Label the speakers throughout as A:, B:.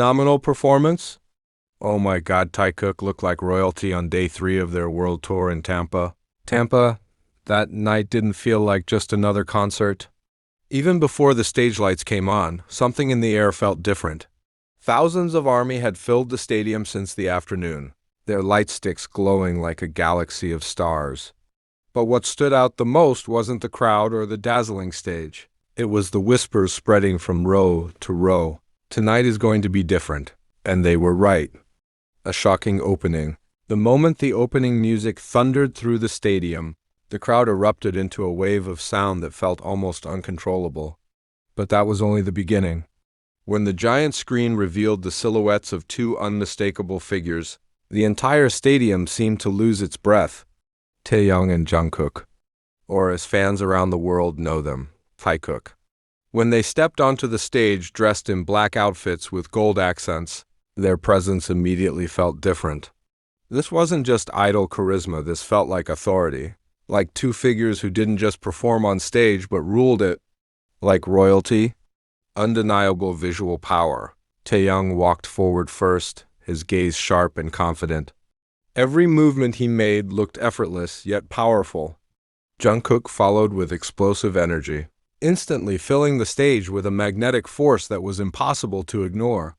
A: phenomenal performance? Oh my God, Taekook looked like royalty on day 3 of their world tour in Tampa. That night didn't feel like just another concert. Even before the stage lights came on, something in the air felt different. Thousands of army had filled the stadium since the afternoon, their light sticks glowing like a galaxy of stars. But what stood out the most wasn't the crowd or the dazzling stage. It was the whispers spreading from row to row. Tonight is going to be different. And they were right. A shocking opening. The moment the opening music thundered through the stadium, the crowd erupted into a wave of sound that felt almost uncontrollable. But that was only the beginning. When the giant screen revealed the silhouettes of 2 unmistakable figures, the entire stadium seemed to lose its breath. Taehyung and Jungkook, or as fans around the world know them, Taekook. When they stepped onto the stage dressed in black outfits with gold accents, their presence immediately felt different. This wasn't just idol charisma, this felt like authority. Like 2 figures who didn't just perform on stage but ruled it. Like royalty. Undeniable visual power. Taehyung walked forward first, his gaze sharp and confident. Every movement he made looked effortless yet powerful. Jungkook followed with explosive energy, instantly filling the stage with a magnetic force that was impossible to ignore.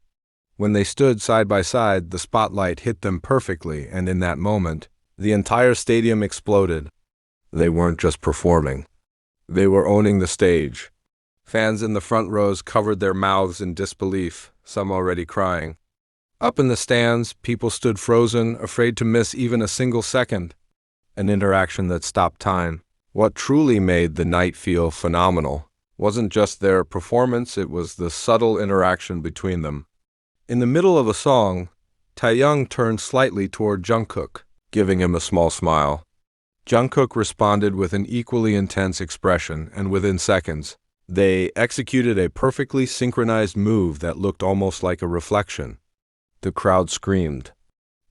A: When they stood side by side, the spotlight hit them perfectly, and in that moment, the entire stadium exploded. They weren't just performing. They were owning the stage. Fans in the front rows covered their mouths in disbelief, some already crying. Up in the stands, people stood frozen, afraid to miss even a single second. An interaction that stopped time. What truly made the night feel phenomenal wasn't just their performance, it was the subtle interaction between them. In the middle of a song, Taehyung turned slightly toward Jungkook, giving him a small smile. Jungkook responded with an equally intense expression, and within seconds, they executed a perfectly synchronized move that looked almost like a reflection. The crowd screamed.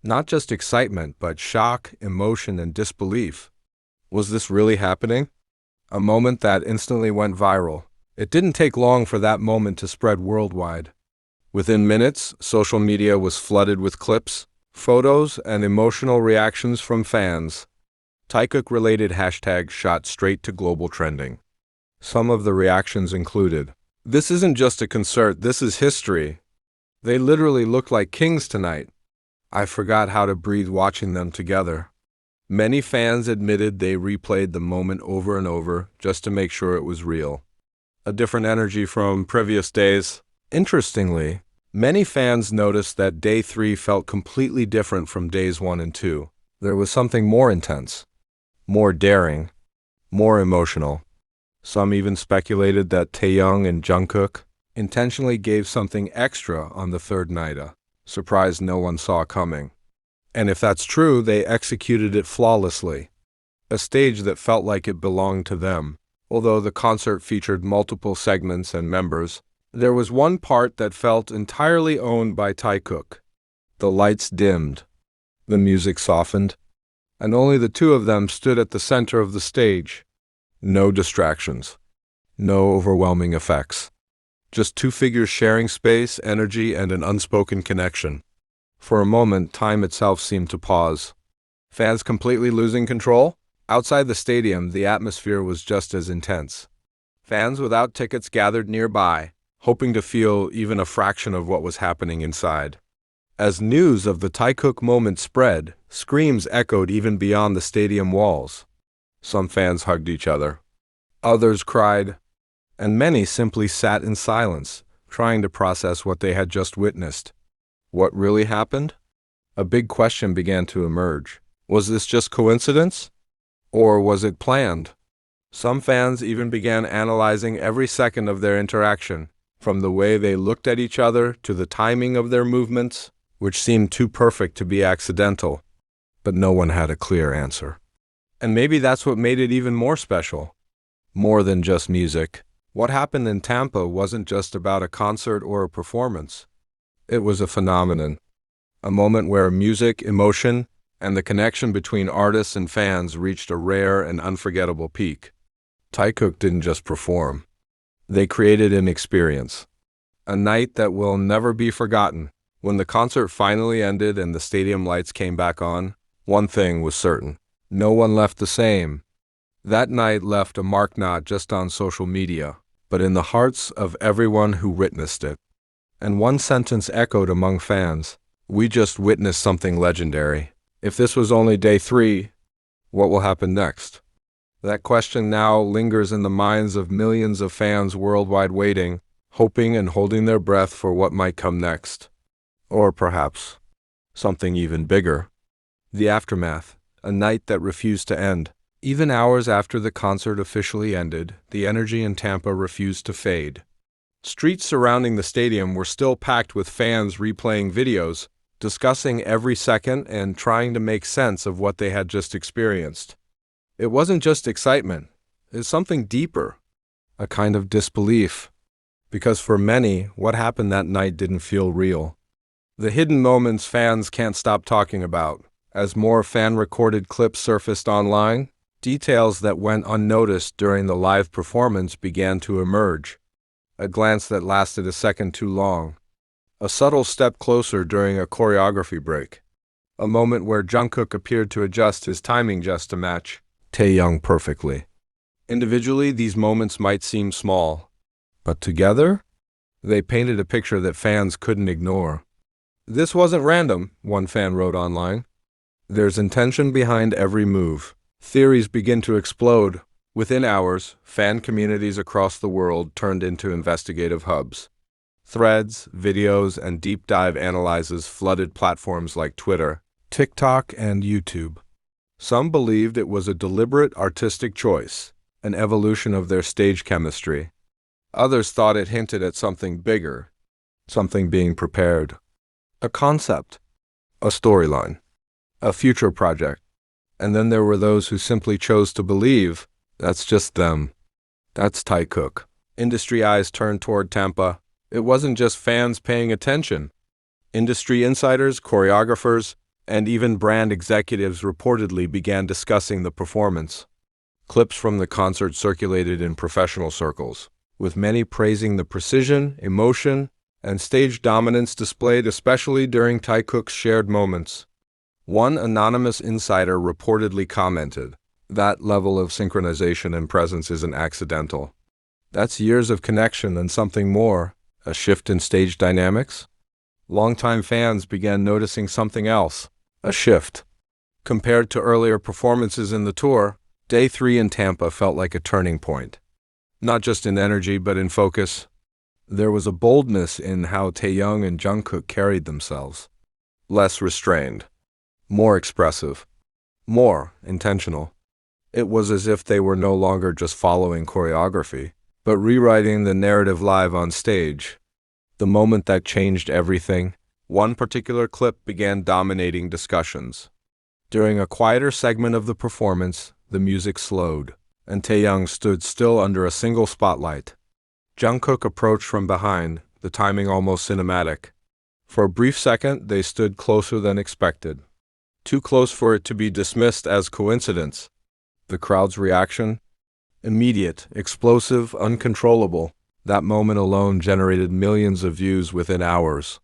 A: Not just excitement, but shock, emotion, and disbelief. Was this really happening? A moment that instantly went viral. It didn't take long for that moment to spread worldwide. Within minutes, social media was flooded with clips, photos, and emotional reactions from fans. Taekook-related hashtags shot straight to global trending. Some of the reactions included, "This isn't just a concert, this is history. They literally look like kings tonight. I forgot how to breathe watching them together." Many fans admitted they replayed the moment over and over just to make sure it was real. A different energy from previous days. Interestingly, many fans noticed that day 3 felt completely different from days 1 and 2. There was something more intense, more daring, more emotional. Some even speculated that Taehyung and Jungkook intentionally gave something extra on the 3rd night, a surprise no one saw coming. And if that's true, they executed it flawlessly. A stage that felt like it belonged to them. Although the concert featured multiple segments and members, there was one part that felt entirely owned by Taekook. The lights dimmed, the music softened, and only the 2 of them stood at the center of the stage. No distractions, no overwhelming effects. Just 2 figures sharing space, energy, and an unspoken connection. For a moment, time itself seemed to pause. Fans completely losing control? Outside the stadium, the atmosphere was just as intense. Fans without tickets gathered nearby, hoping to feel even a fraction of what was happening inside. As news of the Taekook moment spread, screams echoed even beyond the stadium walls. Some fans hugged each other. Others cried. And many simply sat in silence, trying to process what they had just witnessed. What really happened? A big question began to emerge. Was this just coincidence? Or was it planned? Some fans even began analyzing every second of their interaction, from the way they looked at each other to the timing of their movements, which seemed too perfect to be accidental. But no one had a clear answer. And maybe that's what made it even more special. More than just music. What happened in Tampa wasn't just about a concert or a performance. It was a phenomenon. A moment where music, emotion, and the connection between artists and fans reached a rare and unforgettable peak. Taekook didn't just perform. They created an experience. A night that will never be forgotten. When the concert finally ended and the stadium lights came back on, one thing was certain. No one left the same. That night left a mark not just on social media, but in the hearts of everyone who witnessed it. And one sentence echoed among fans: "We just witnessed something legendary." If this was only day 3, what will happen next? That question now lingers in the minds of millions of fans worldwide, waiting, hoping and holding their breath for what might come next. Or perhaps something even bigger. The aftermath, a night that refused to end. Even hours after the concert officially ended, the energy in Tampa refused to fade. Streets surrounding the stadium were still packed with fans replaying videos, discussing every second and trying to make sense of what they had just experienced. It wasn't just excitement, it was something deeper, a kind of disbelief. Because for many, what happened that night didn't feel real. The hidden moments fans can't stop talking about. As more fan-recorded clips surfaced online, details that went unnoticed during the live performance began to emerge. A glance that lasted a second too long. A subtle step closer during a choreography break. A moment where Jungkook appeared to adjust his timing just to match Taehyung perfectly. Individually, these moments might seem small, but together, they painted a picture that fans couldn't ignore. "This wasn't random," one fan wrote online. "There's intention behind every move." Theories begin to explode. Within hours, fan communities across the world turned into investigative hubs. Threads, videos, and deep dive analyses flooded platforms like Twitter, TikTok, and YouTube. Some believed it was a deliberate artistic choice, an evolution of their stage chemistry. Others thought it hinted at something bigger, something being prepared. A concept, a storyline, a future project. And then there were those who simply chose to believe. That's just them. That's Taekook. Industry eyes turned toward Tampa. It wasn't just fans paying attention. Industry insiders, choreographers, and even brand executives reportedly began discussing the performance. Clips from the concert circulated in professional circles, with many praising the precision, emotion, and stage dominance displayed, especially during Taekook's shared moments. One anonymous insider reportedly commented, "That level of synchronization and presence isn't accidental. That's years of connection and something more, a shift in stage dynamics." Longtime fans began noticing something else, a shift. Compared to earlier performances in the tour, Day 3 in Tampa felt like a turning point. Not just in energy, but in focus. There was a boldness in how Taehyung and Jungkook carried themselves. Less restrained. More expressive, more intentional. It was as if they were no longer just following choreography, but rewriting the narrative live on stage. The moment that changed everything, one particular clip began dominating discussions. During a quieter segment of the performance, the music slowed, and Taehyung stood still under a single spotlight. Jungkook approached from behind, the timing almost cinematic. For a brief second, they stood closer than expected. Too close for it to be dismissed as coincidence. The crowd's reaction? Immediate, explosive, uncontrollable. That moment alone generated millions of views within hours.